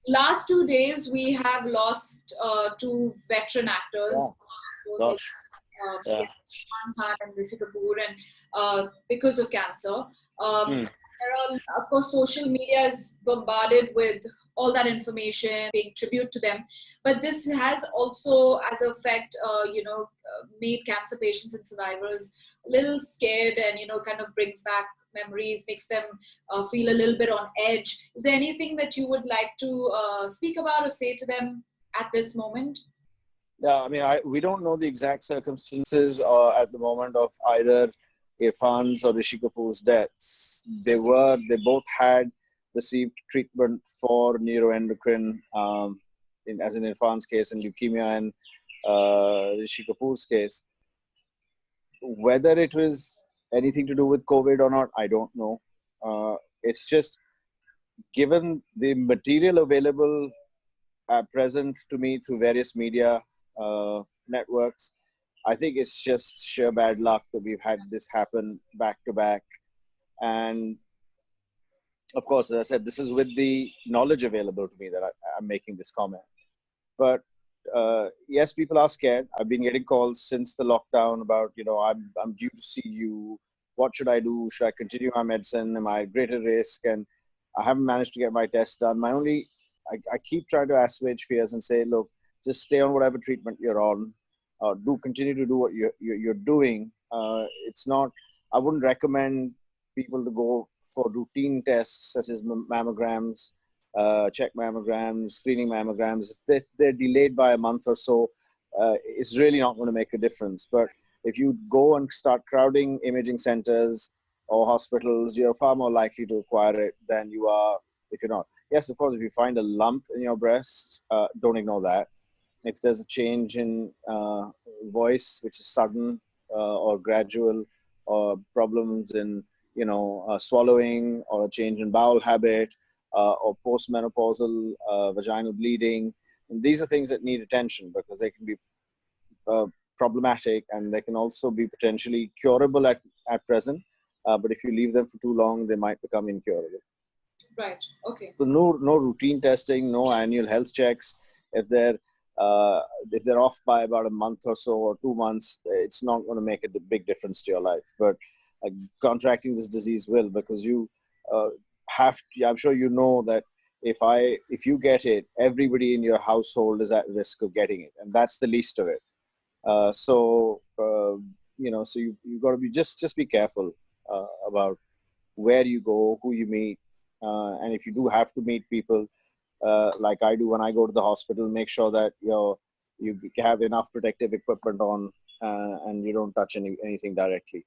last 2 days we have lost two veteran actors. Yeah. Gosh. Yeah. Irfan Khan and Rishi Kapoor, and because of cancer. Hmm. There are, of course, social media is bombarded with all that information, paying tribute to them. But this has also, as a effect, made cancer patients and survivors a little scared, and kind of brings back memories, makes them feel a little bit on edge. Is there anything that you would like to speak about or say to them at this moment? Yeah, I mean, we don't know the exact circumstances at the moment of either Irfan's or Rishi Kapoor's deaths. They both had received treatment for neuroendocrine, as in Irfan's case, and leukemia in Rishi Kapoor's case. Whether it was anything to do with COVID or not, I don't know. It's just, given the material available at present to me through various media networks, I think it's just sheer bad luck that we've had this happen back to back. And of course, as I said, this is with the knowledge available to me that I'm making this comment. But yes, people are scared. I've been getting calls since the lockdown about, I'm due to see you. What should I do? Should I continue my medicine? Am I at greater risk? And I haven't managed to get my test done. I keep trying to assuage fears and say, look, just stay on whatever treatment you're on. Do continue to do what you're doing. It's not, I wouldn't recommend people to go for routine tests such as mammograms, check mammograms, screening mammograms. If they're delayed by a month or so, it's really not going to make a difference. But if you go and start crowding imaging centers or hospitals, you're far more likely to acquire it than you are if you're not. Yes, of course, if you find a lump in your breast, don't ignore that. If there's a change in voice, which is sudden or gradual, or problems in swallowing, or a change in bowel habit, or postmenopausal vaginal bleeding, and these are things that need attention because they can be problematic, and they can also be potentially curable at present. But if you leave them for too long, they might become incurable. Right. Okay. So no routine testing, no annual health checks. If they're off by about a month or so, or 2 months, it's not going to make a big difference to your life. But contracting this disease will, because you have to, I'm sure you know that if you get it, everybody in your household is at risk of getting it, and that's the least of it. So you got to be just be careful about where you go, who you meet, and if you do have to meet people, like I do when I go to the hospital, make sure that you have enough protective equipment on, and you don't touch anything directly.